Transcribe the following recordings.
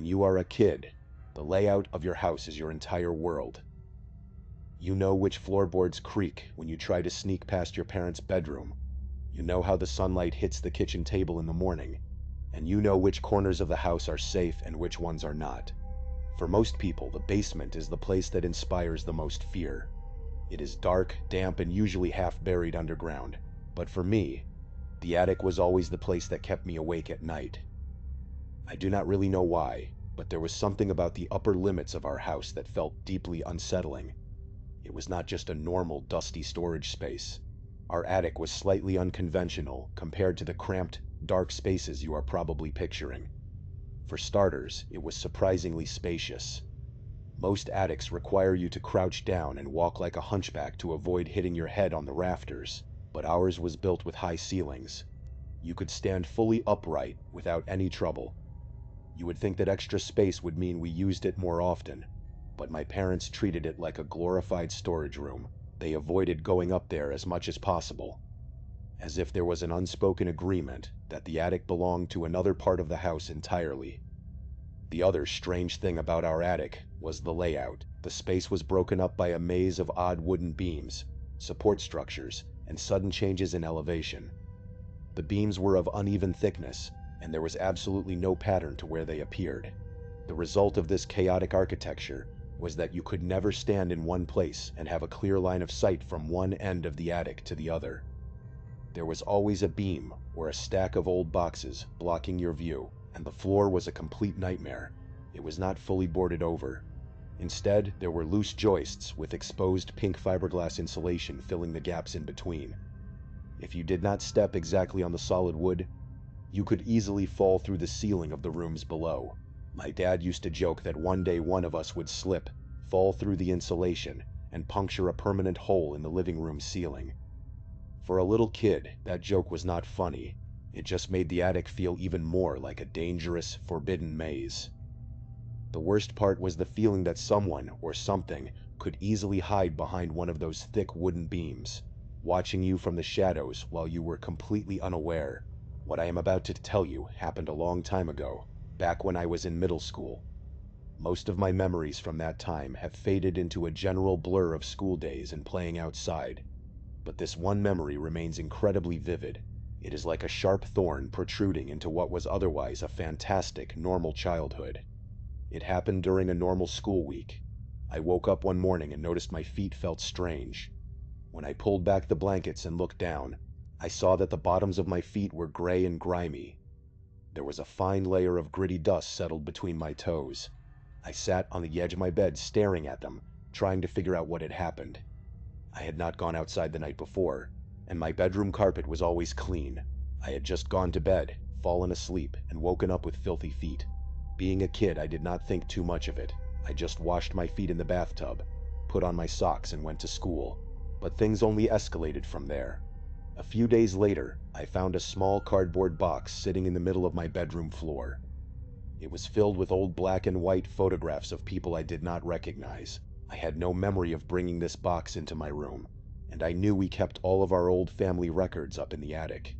When you are a kid, the layout of your house is your entire world. You know which floorboards creak when you try to sneak past your parents' bedroom. You know how the sunlight hits the kitchen table in the morning. And you know which corners of the house are safe and which ones are not. For most people, the basement is the place that inspires the most fear. It is dark, damp, and usually half buried underground. But for me, the attic was always the place that kept me awake at night. I do not really know why, but there was something about the upper limits of our house that felt deeply unsettling. It was not just a normal, dusty storage space. Our attic was slightly unconventional compared to the cramped, dark spaces you are probably picturing. For starters, it was surprisingly spacious. Most attics require you to crouch down and walk like a hunchback to avoid hitting your head on the rafters, but ours was built with high ceilings. You could stand fully upright without any trouble. You would think that extra space would mean we used it more often, but my parents treated it like a glorified storage room. They avoided going up there as much as possible, as if there was an unspoken agreement that the attic belonged to another part of the house entirely. The other strange thing about our attic was the layout. The space was broken up by a maze of odd wooden beams, support structures, and sudden changes in elevation. The beams were of uneven thickness, and there was absolutely no pattern to where they appeared. The result of this chaotic architecture was that you could never stand in one place and have a clear line of sight from one end of the attic to the other. There was always a beam or a stack of old boxes blocking your view, and the floor was a complete nightmare. It was not fully boarded over. Instead, there were loose joists with exposed pink fiberglass insulation filling the gaps in between. If you did not step exactly on the solid wood, you could easily fall through the ceiling of the rooms below. My dad used to joke that one day one of us would slip, fall through the insulation, and puncture a permanent hole in the living room ceiling. For a little kid, that joke was not funny. It just made the attic feel even more like a dangerous, forbidden maze. The worst part was the feeling that someone or something could easily hide behind one of those thick wooden beams, watching you from the shadows while you were completely unaware. What I am about to tell you happened a long time ago, back when I was in middle school. Most of my memories from that time have faded into a general blur of school days and playing outside, but this one memory remains incredibly vivid. It is like a sharp thorn protruding into what was otherwise a fantastic, normal childhood. It happened during a normal school week. I woke up one morning and noticed my feet felt strange. When I pulled back the blankets and looked down, I saw that the bottoms of my feet were gray and grimy. There was a fine layer of gritty dust settled between my toes. I sat on the edge of my bed staring at them, trying to figure out what had happened. I had not gone outside the night before, and my bedroom carpet was always clean. I had just gone to bed, fallen asleep, and woken up with filthy feet. Being a kid, I did not think too much of it. I just washed my feet in the bathtub, put on my socks, and went to school. But things only escalated from there. A few days later, I found a small cardboard box sitting in the middle of my bedroom floor. It was filled with old black and white photographs of people I did not recognize. I had no memory of bringing this box into my room, and I knew we kept all of our old family records up in the attic.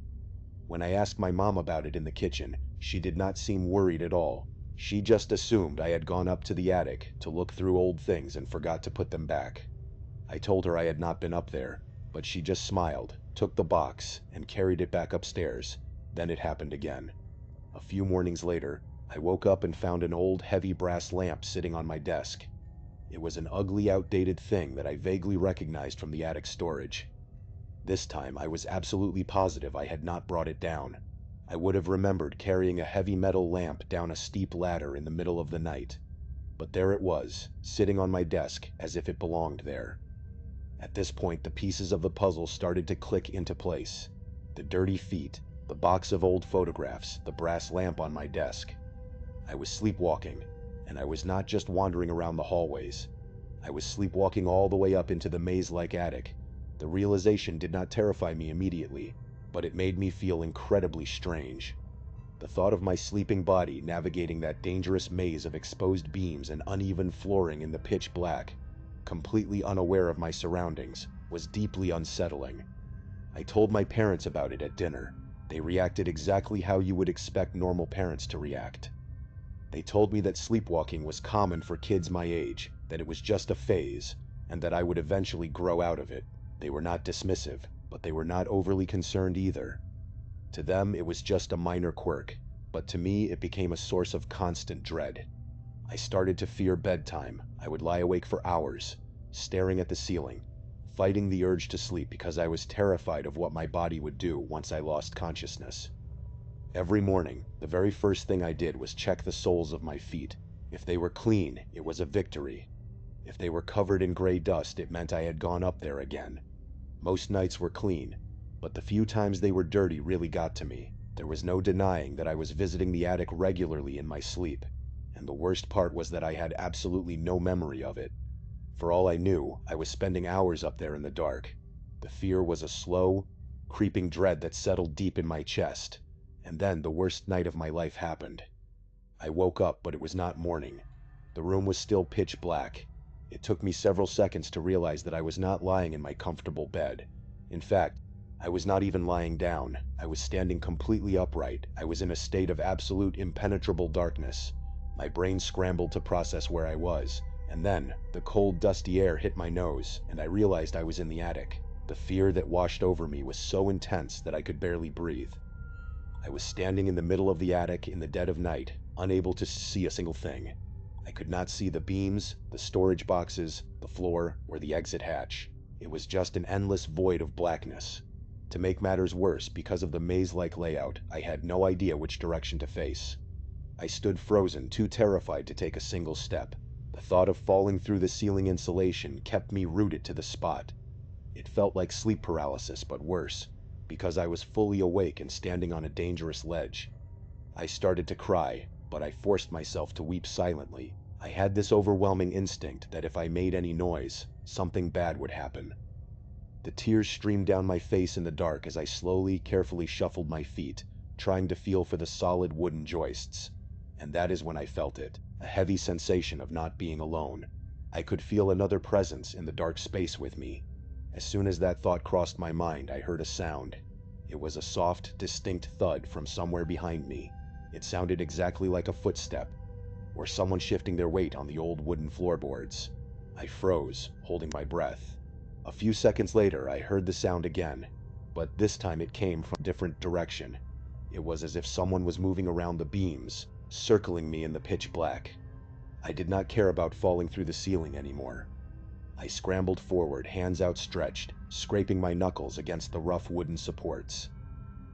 When I asked my mom about it in the kitchen, she did not seem worried at all. She just assumed I had gone up to the attic to look through old things and forgot to put them back. I told her I had not been up there, but she just smiled, took the box, and carried it back upstairs. Then it happened again. A few mornings later, I woke up and found an old, heavy brass lamp sitting on my desk. It was an ugly, outdated thing that I vaguely recognized from the attic storage. This time, I was absolutely positive I had not brought it down. I would have remembered carrying a heavy metal lamp down a steep ladder in the middle of the night. But there it was, sitting on my desk as if it belonged there. At this point, the pieces of the puzzle started to click into place. The dirty feet, the box of old photographs, the brass lamp on my desk. I was sleepwalking, and I was not just wandering around the hallways. I was sleepwalking all the way up into the maze-like attic. The realization did not terrify me immediately, but it made me feel incredibly strange. The thought of my sleeping body navigating that dangerous maze of exposed beams and uneven flooring in the pitch black, completely unaware of my surroundings, was deeply unsettling. I told my parents about it at dinner. They reacted exactly how you would expect normal parents to react. They told me that sleepwalking was common for kids my age, that it was just a phase, and that I would eventually grow out of it. They were not dismissive, but they were not overly concerned either. To them, it was just a minor quirk, but to me, it became a source of constant dread. I started to fear bedtime. I would lie awake for hours, staring at the ceiling, fighting the urge to sleep because I was terrified of what my body would do once I lost consciousness. Every morning, the very first thing I did was check the soles of my feet. If they were clean, it was a victory. If they were covered in gray dust, it meant I had gone up there again. Most nights were clean, but the few times they were dirty really got to me. There was no denying that I was visiting the attic regularly in my sleep, and the worst part was that I had absolutely no memory of it. For all I knew, I was spending hours up there in the dark. The fear was a slow, creeping dread that settled deep in my chest, and then the worst night of my life happened. I woke up, but it was not morning. The room was still pitch black. It took me several seconds to realize that I was not lying in my comfortable bed. In fact, I was not even lying down. I was standing completely upright. I was in a state of absolute impenetrable darkness. My brain scrambled to process where I was, and then the cold, dusty air hit my nose, and I realized I was in the attic. The fear that washed over me was so intense that I could barely breathe. I was standing in the middle of the attic in the dead of night, unable to see a single thing. I could not see the beams, the storage boxes, the floor, or the exit hatch. It was just an endless void of blackness. To make matters worse, because of the maze-like layout, I had no idea which direction to face. I stood frozen, too terrified to take a single step. The thought of falling through the ceiling insulation kept me rooted to the spot. It felt like sleep paralysis, but worse, because I was fully awake and standing on a dangerous ledge. I started to cry, but I forced myself to weep silently. I had this overwhelming instinct that if I made any noise, something bad would happen. The tears streamed down my face in the dark as I slowly, carefully shuffled my feet, trying to feel for the solid wooden joists. And that is when I felt it, a heavy sensation of not being alone. I could feel another presence in the dark space with me. As soon as that thought crossed my mind, I heard a sound. It was a soft, distinct thud from somewhere behind me. It sounded exactly like a footstep, or someone shifting their weight on the old wooden floorboards. I froze, holding my breath. A few seconds later, I heard the sound again, but this time it came from a different direction. It was as if someone was moving around the beams, circling me in the pitch black. I did not care about falling through the ceiling anymore. I scrambled forward, hands outstretched, scraping my knuckles against the rough wooden supports.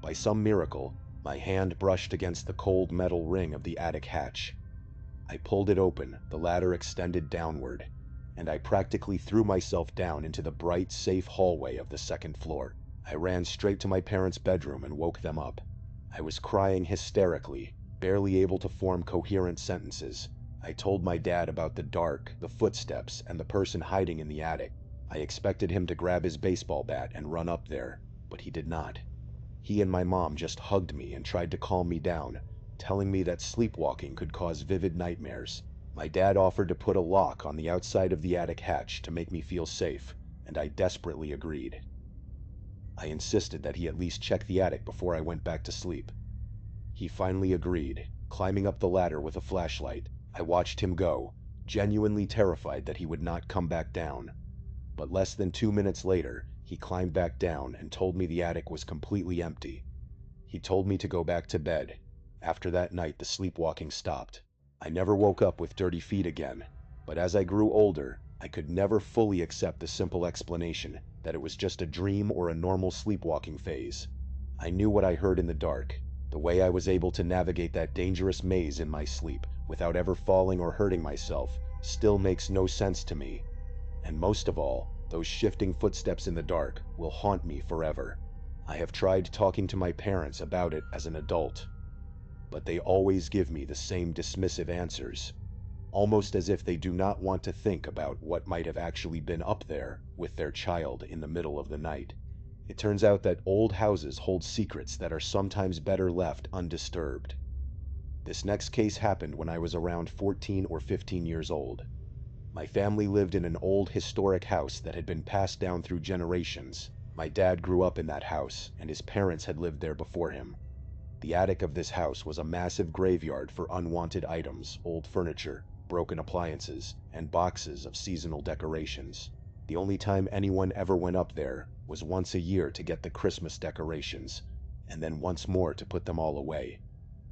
By some miracle, my hand brushed against the cold metal ring of the attic hatch. I pulled it open, the ladder extended downward, and I practically threw myself down into the bright, safe hallway of the second floor. I ran straight to my parents' bedroom and woke them up. I was crying hysterically, barely able to form coherent sentences. I told my dad about the dark, the footsteps, and the person hiding in the attic. I expected him to grab his baseball bat and run up there, but he did not. He and my mom just hugged me and tried to calm me down, telling me that sleepwalking could cause vivid nightmares. My dad offered to put a lock on the outside of the attic hatch to make me feel safe, and I desperately agreed. I insisted that he at least check the attic before I went back to sleep. He finally agreed, climbing up the ladder with a flashlight. I watched him go, genuinely terrified that he would not come back down. But less than 2 minutes later, he climbed back down and told me the attic was completely empty. He told me to go back to bed. After that night, the sleepwalking stopped. I never woke up with dirty feet again, but as I grew older, I could never fully accept the simple explanation that it was just a dream or a normal sleepwalking phase. I knew what I heard in the dark. The way I was able to navigate that dangerous maze in my sleep without ever falling or hurting myself still makes no sense to me. And most of all, those shifting footsteps in the dark will haunt me forever. I have tried talking to my parents about it as an adult, but they always give me the same dismissive answers, almost as if they do not want to think about what might have actually been up there with their child in the middle of the night. It turns out that old houses hold secrets that are sometimes better left undisturbed. This next case happened when I was around 14 or 15 years old. My family lived in an old historic house that had been passed down through generations. My dad grew up in that house, and his parents had lived there before him. The attic of this house was a massive graveyard for unwanted items, old furniture, broken appliances, and boxes of seasonal decorations. The only time anyone ever went up there was once a year to get the Christmas decorations, and then once more to put them all away.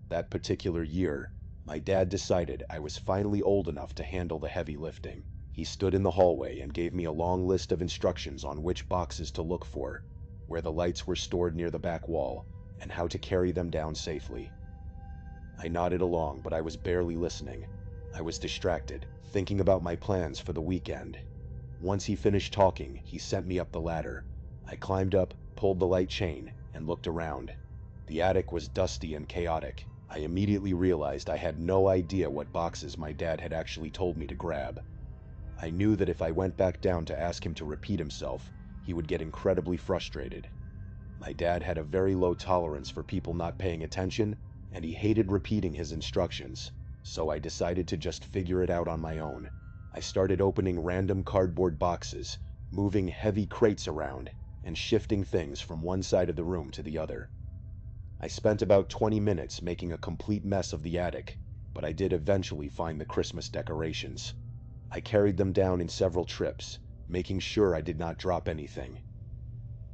That particular year, my dad decided I was finally old enough to handle the heavy lifting. He stood in the hallway and gave me a long list of instructions on which boxes to look for, where the lights were stored near the back wall, and how to carry them down safely. I nodded along, but I was barely listening. I was distracted, thinking about my plans for the weekend. Once he finished talking, he sent me up the ladder. I climbed up, pulled the light chain, and looked around. The attic was dusty and chaotic. I immediately realized I had no idea what boxes my dad had actually told me to grab. I knew that if I went back down to ask him to repeat himself, he would get incredibly frustrated. My dad had a very low tolerance for people not paying attention, and he hated repeating his instructions, so I decided to just figure it out on my own. I started opening random cardboard boxes, moving heavy crates around, and shifting things from one side of the room to the other. I spent about 20 minutes making a complete mess of the attic, but I did eventually find the Christmas decorations. I carried them down in several trips, making sure I did not drop anything.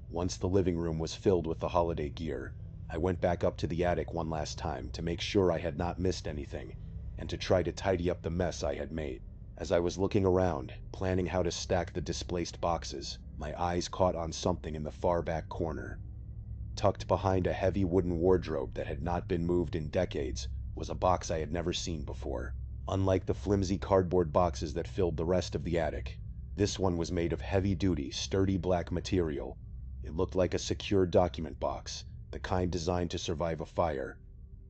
Once the living room was filled with the holiday gear, I went back up to the attic one last time to make sure I had not missed anything, and to try to tidy up the mess I had made. As I was looking around, planning how to stack the displaced boxes, my eyes caught on something in the far back corner. Tucked behind a heavy wooden wardrobe that had not been moved in decades was a box I had never seen before. Unlike the flimsy cardboard boxes that filled the rest of the attic, this one was made of heavy-duty, sturdy black material. It looked like a secure document box, the kind designed to survive a fire.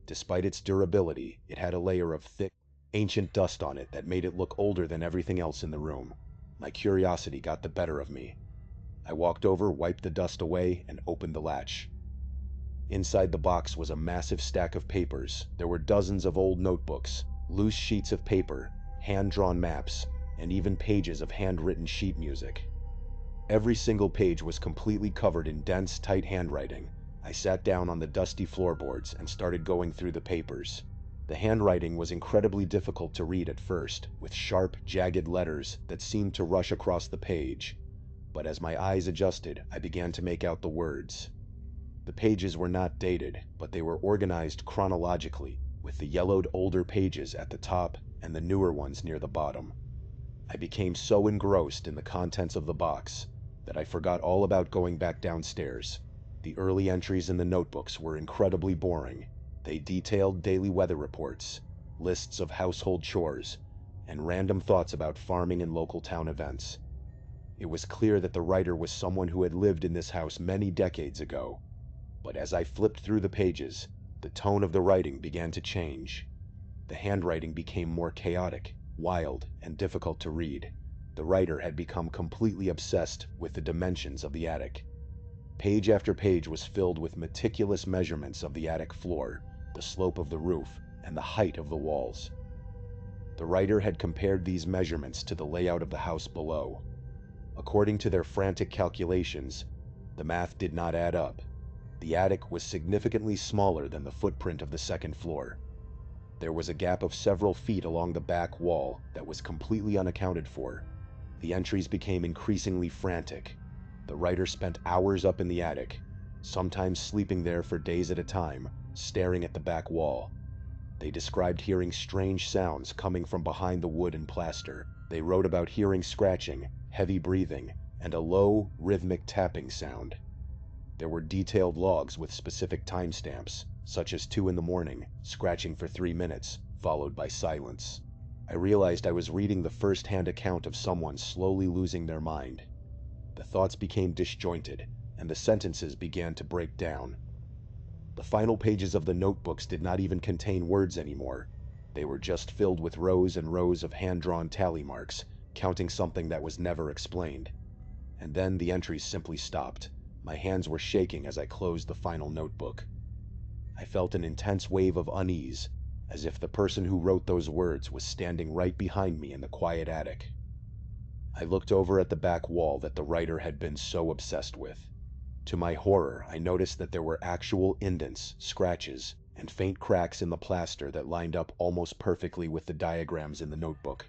Despite its durability, it had a layer of thick, ancient dust on it that made it look older than everything else in the room. My curiosity got the better of me. I walked over, wiped the dust away, and opened the latch. Inside the box was a massive stack of papers. There were dozens of old notebooks, loose sheets of paper, hand-drawn maps, and even pages of handwritten sheet music. Every single page was completely covered in dense, tight handwriting. I sat down on the dusty floorboards and started going through the papers. The handwriting was incredibly difficult to read at first, with sharp, jagged letters that seemed to rush across the page. But as my eyes adjusted, I began to make out the words. The pages were not dated, but they were organized chronologically, with the yellowed older pages at the top and the newer ones near the bottom. I became so engrossed in the contents of the box that I forgot all about going back downstairs. The early entries in the notebooks were incredibly boring. They detailed daily weather reports, lists of household chores, and random thoughts about farming and local town events. It was clear that the writer was someone who had lived in this house many decades ago. But as I flipped through the pages, the tone of the writing began to change. The handwriting became more chaotic, wild, and difficult to read. The writer had become completely obsessed with the dimensions of the attic. Page after page was filled with meticulous measurements of the attic floor, the slope of the roof, and the height of the walls. The writer had compared these measurements to the layout of the house below. According to their frantic calculations, the math did not add up. The attic was significantly smaller than the footprint of the second floor. There was a gap of several feet along the back wall that was completely unaccounted for. The entries became increasingly frantic. The writer spent hours up in the attic, sometimes sleeping there for days at a time, staring at the back wall. They described hearing strange sounds coming from behind the wood and plaster. They wrote about hearing scratching, heavy breathing, and a low, rhythmic tapping sound. There were detailed logs with specific timestamps, such as 2 in the morning, scratching for 3 minutes, followed by silence. I realized I was reading the first-hand account of someone slowly losing their mind. The thoughts became disjointed, and the sentences began to break down. The final pages of the notebooks did not even contain words anymore. They were just filled with rows and rows of hand-drawn tally marks, counting something that was never explained. And then the entries simply stopped. My hands were shaking as I closed the final notebook. I felt an intense wave of unease, as if the person who wrote those words was standing right behind me in the quiet attic. I looked over at the back wall that the writer had been so obsessed with. To my horror, I noticed that there were actual indents, scratches, and faint cracks in the plaster that lined up almost perfectly with the diagrams in the notebook.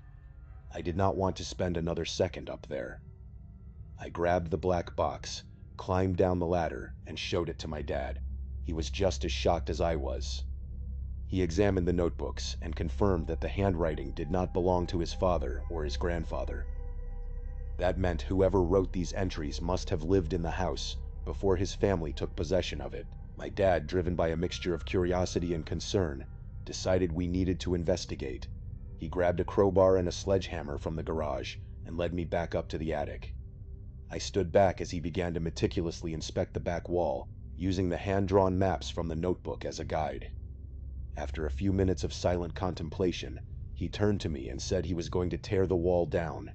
I did not want to spend another second up there. I grabbed the black box, climbed down the ladder, and showed it to my dad. He was just as shocked as I was. He examined the notebooks and confirmed that the handwriting did not belong to his father or his grandfather. That meant whoever wrote these entries must have lived in the house before his family took possession of it. My dad, driven by a mixture of curiosity and concern, decided we needed to investigate. He grabbed a crowbar and a sledgehammer from the garage and led me back up to the attic. I stood back as he began to meticulously inspect the back wall, using the hand-drawn maps from the notebook as a guide. After a few minutes of silent contemplation, he turned to me and said he was going to tear the wall down.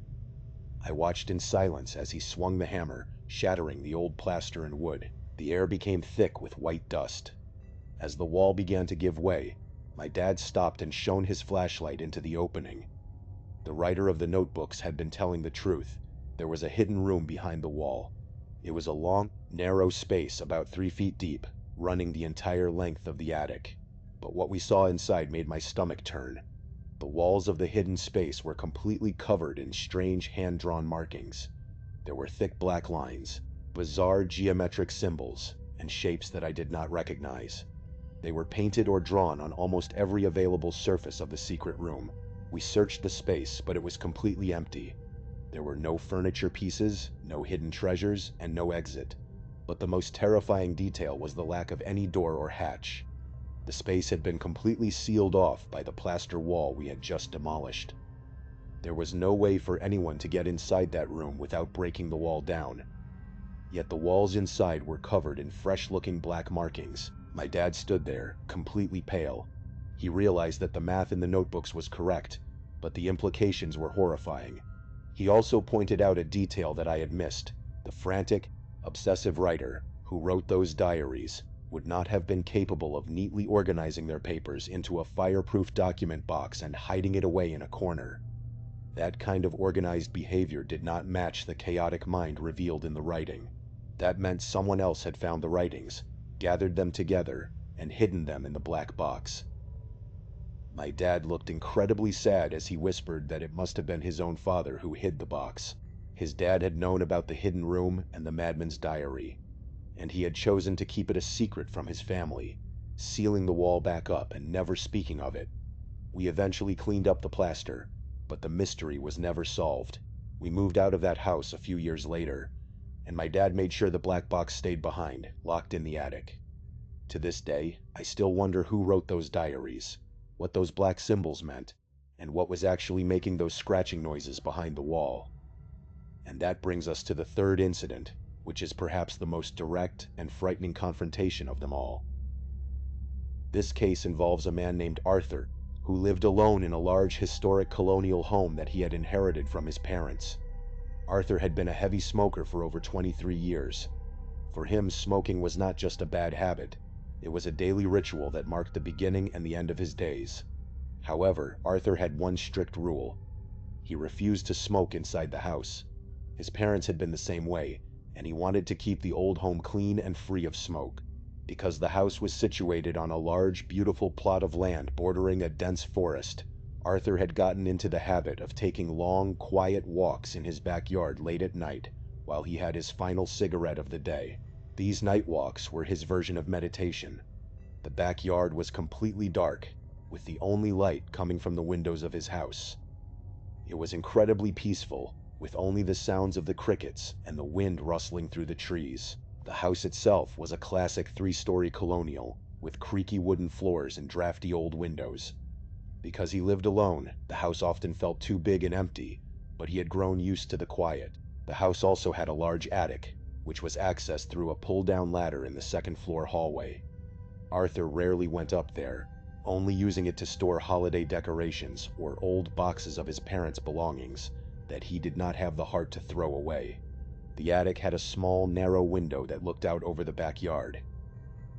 I watched in silence as he swung the hammer, shattering the old plaster and wood. The air became thick with white dust. As the wall began to give way, my dad stopped and shone his flashlight into the opening. The writer of the notebooks had been telling the truth. There was a hidden room behind the wall. It was a long, narrow space about 3 feet deep, running the entire length of the attic. But what we saw inside made my stomach turn. The walls of the hidden space were completely covered in strange hand-drawn markings. There were thick black lines, bizarre geometric symbols, and shapes that I did not recognize. They were painted or drawn on almost every available surface of the secret room. We searched the space, but it was completely empty. There were no furniture pieces, no hidden treasures, and no exit. But the most terrifying detail was the lack of any door or hatch. The space had been completely sealed off by the plaster wall we had just demolished. There was no way for anyone to get inside that room without breaking the wall down. Yet the walls inside were covered in fresh-looking black markings. My dad stood there, completely pale. He realized that the math in the notebooks was correct, but the implications were horrifying. He also pointed out a detail that I had missed. The frantic, obsessive writer who wrote those diaries would not have been capable of neatly organizing their papers into a fireproof document box and hiding it away in a corner. That kind of organized behavior did not match the chaotic mind revealed in the writing. That meant someone else had found the writings, gathered them together, and hidden them in the black box. My dad looked incredibly sad as he whispered that it must have been his own father who hid the box. His dad had known about the hidden room and the madman's diary, and he had chosen to keep it a secret from his family, sealing the wall back up and never speaking of it. We eventually cleaned up the plaster, but the mystery was never solved. We moved out of that house a few years later, and my dad made sure the black box stayed behind, locked in the attic. To this day, I still wonder who wrote those diaries, what those black symbols meant, and what was actually making those scratching noises behind the wall. And that brings us to the third incident, which is perhaps the most direct and frightening confrontation of them all. This case involves a man named Arthur, who lived alone in a large historic colonial home that he had inherited from his parents. Arthur had been a heavy smoker for over 23 years. For him, smoking was not just a bad habit. It was a daily ritual that marked the beginning and the end of his days. However, Arthur had one strict rule. He refused to smoke inside the house. His parents had been the same way, and he wanted to keep the old home clean and free of smoke. Because the house was situated on a large, beautiful plot of land bordering a dense forest, Arthur had gotten into the habit of taking long, quiet walks in his backyard late at night while he had his final cigarette of the day. These night walks were his version of meditation. The backyard was completely dark, with the only light coming from the windows of his house. It was incredibly peaceful, with only the sounds of the crickets and the wind rustling through the trees. The house itself was a classic 3-story colonial, with creaky wooden floors and drafty old windows. Because he lived alone, the house often felt too big and empty, but he had grown used to the quiet. The house also had a large attic, which was accessed through a pull-down ladder in the second-floor hallway. Arthur rarely went up there, only using it to store holiday decorations or old boxes of his parents' belongings that he did not have the heart to throw away. The attic had a small, narrow window that looked out over the backyard.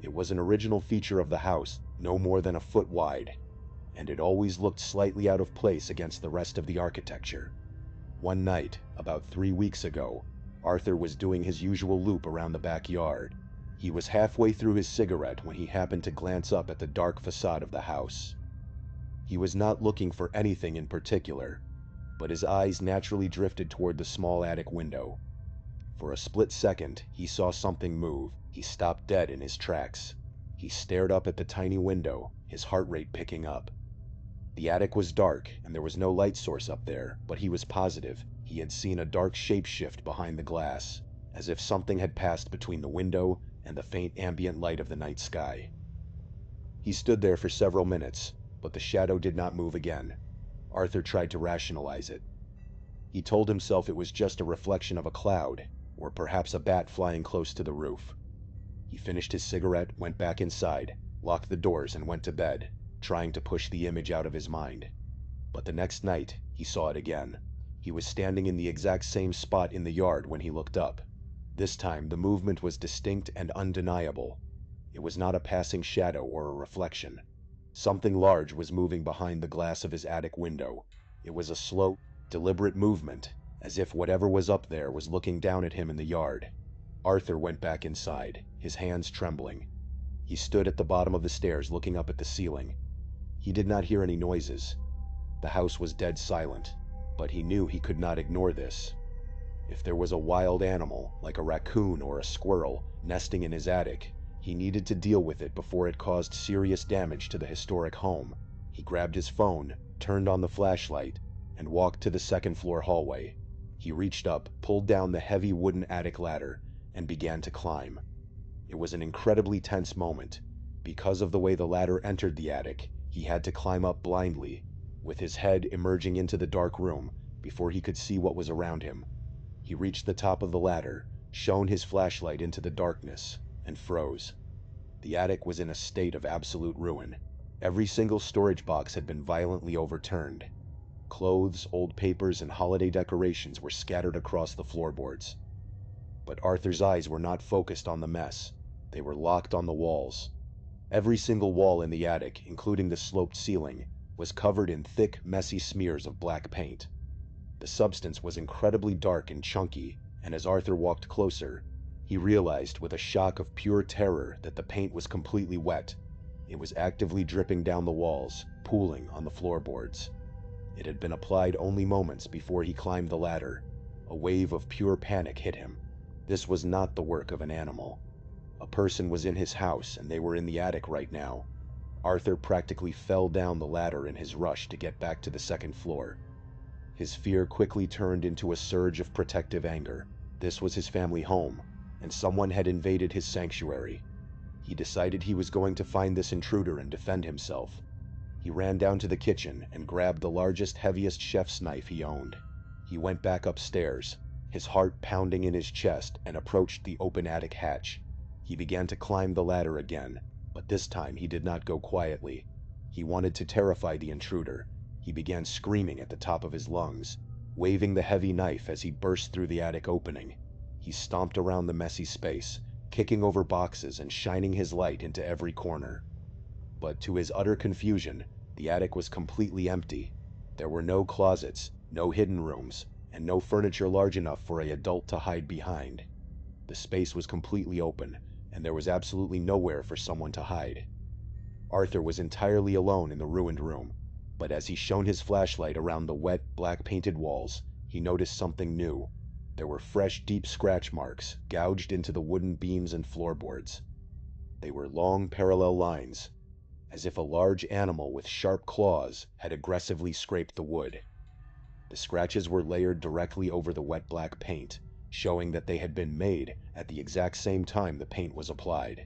It was an original feature of the house, no more than a foot wide, and it always looked slightly out of place against the rest of the architecture. One night, about 3 weeks ago, Arthur was doing his usual loop around the backyard. He was halfway through his cigarette when he happened to glance up at the dark facade of the house. He was not looking for anything in particular, but his eyes naturally drifted toward the small attic window. For a split second, he saw something move. He stopped dead in his tracks. He stared up at the tiny window, his heart rate picking up. The attic was dark, and there was no light source up there, but he was positive he had seen a dark shapeshift behind the glass, as if something had passed between the window and the faint ambient light of the night sky. He stood there for several minutes, but the shadow did not move again. Arthur tried to rationalize it. He told himself it was just a reflection of a cloud, or perhaps a bat flying close to the roof. He finished his cigarette, went back inside, locked the doors, and went to bed, trying to push the image out of his mind. But the next night, he saw it again. He was standing in the exact same spot in the yard when he looked up. This time, the movement was distinct and undeniable. It was not a passing shadow or a reflection. Something large was moving behind the glass of his attic window. It was a slow, deliberate movement, as if whatever was up there was looking down at him in the yard. Arthur went back inside, his hands trembling. He stood at the bottom of the stairs looking up at the ceiling. He did not hear any noises. The house was dead silent, but he knew he could not ignore this. If there was a wild animal, like a raccoon or a squirrel, nesting in his attic, he needed to deal with it before it caused serious damage to the historic home. He grabbed his phone, turned on the flashlight, and walked to the second-floor hallway. He reached up, pulled down the heavy wooden attic ladder, and began to climb. It was an incredibly tense moment. Because of the way the ladder entered the attic, he had to climb up blindly, with his head emerging into the dark room before he could see what was around him. He reached the top of the ladder, shone his flashlight into the darkness, and froze. The attic was in a state of absolute ruin. Every single storage box had been violently overturned. Clothes, old papers, and holiday decorations were scattered across the floorboards. But Arthur's eyes were not focused on the mess. They were locked on the walls. Every single wall in the attic, including the sloped ceiling, was covered in thick, messy smears of black paint. The substance was incredibly dark and chunky, and as Arthur walked closer, he realized with a shock of pure terror that the paint was completely wet. It was actively dripping down the walls, pooling on the floorboards. It had been applied only moments before he climbed the ladder. A wave of pure panic hit him. This was not the work of an animal. A person was in his house, and they were in the attic right now. Arthur practically fell down the ladder in his rush to get back to the second floor. His fear quickly turned into a surge of protective anger. This was his family home, and someone had invaded his sanctuary. He decided he was going to find this intruder and defend himself. He ran down to the kitchen and grabbed the largest, heaviest chef's knife he owned. He went back upstairs, his heart pounding in his chest, and approached the open attic hatch. He began to climb the ladder again, but this time he did not go quietly. He wanted to terrify the intruder. He began screaming at the top of his lungs, waving the heavy knife as he burst through the attic opening. He stomped around the messy space, kicking over boxes and shining his light into every corner. But to his utter confusion, the attic was completely empty. There were no closets, no hidden rooms, and no furniture large enough for an adult to hide behind. The space was completely open, and there was absolutely nowhere for someone to hide. Arthur was entirely alone in the ruined room, but as he shone his flashlight around the wet, black-painted walls, he noticed something new. There were fresh, deep scratch marks gouged into the wooden beams and floorboards. They were long, parallel lines, as if a large animal with sharp claws had aggressively scraped the wood. The scratches were layered directly over the wet black paint, showing that they had been made at the exact same time the paint was applied.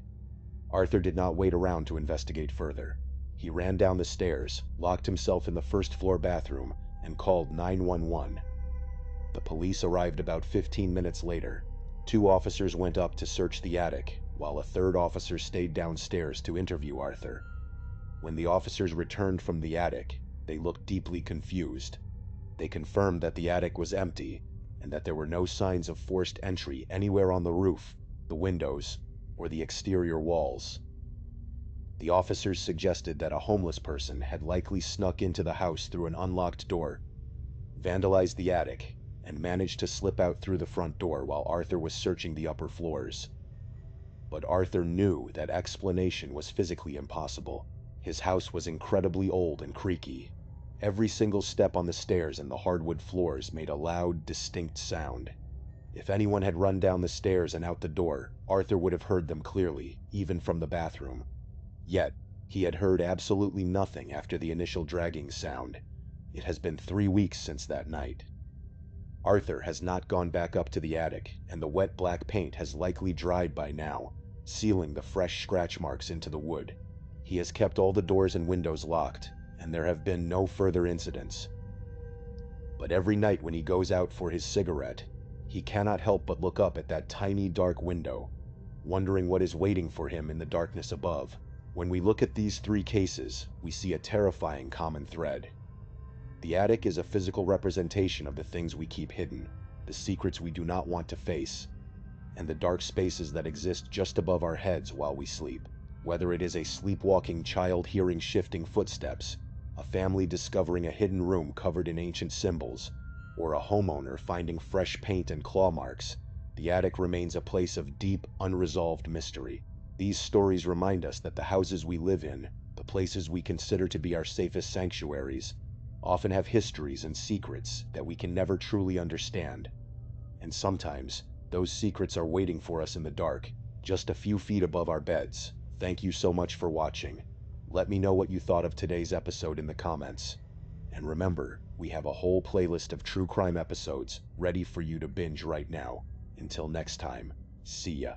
Arthur did not wait around to investigate further. He ran down the stairs, locked himself in the first-floor bathroom, and called 911. The police arrived about 15 minutes later. 2 officers went up to search the attic, while a 3rd officer stayed downstairs to interview Arthur. When the officers returned from the attic, they looked deeply confused. They confirmed that the attic was empty, and that there were no signs of forced entry anywhere on the roof, the windows, or the exterior walls. The officers suggested that a homeless person had likely snuck into the house through an unlocked door, vandalized the attic, and managed to slip out through the front door while Arthur was searching the upper floors. But Arthur knew that explanation was physically impossible. His house was incredibly old and creaky. Every single step on the stairs and the hardwood floors made a loud, distinct sound. If anyone had run down the stairs and out the door, Arthur would have heard them clearly, even from the bathroom. Yet, he had heard absolutely nothing after the initial dragging sound. It has been 3 weeks since that night. Arthur has not gone back up to the attic, and the wet black paint has likely dried by now, sealing the fresh scratch marks into the wood. He has kept all the doors and windows locked, and there have been no further incidents. But every night when he goes out for his cigarette, he cannot help but look up at that tiny dark window, wondering what is waiting for him in the darkness above. When we look at these 3 cases, we see a terrifying common thread. The attic is a physical representation of the things we keep hidden, the secrets we do not want to face, and the dark spaces that exist just above our heads while we sleep. Whether it is a sleepwalking child hearing shifting footsteps, a family discovering a hidden room covered in ancient symbols, or a homeowner finding fresh paint and claw marks, the attic remains a place of deep, unresolved mystery. These stories remind us that the houses we live in, the places we consider to be our safest sanctuaries, often have histories and secrets that we can never truly understand. And sometimes, those secrets are waiting for us in the dark, just a few feet above our beds. Thank you so much for watching. Let me know what you thought of today's episode in the comments. And remember, we have a whole playlist of true crime episodes ready for you to binge right now. Until next time, see ya.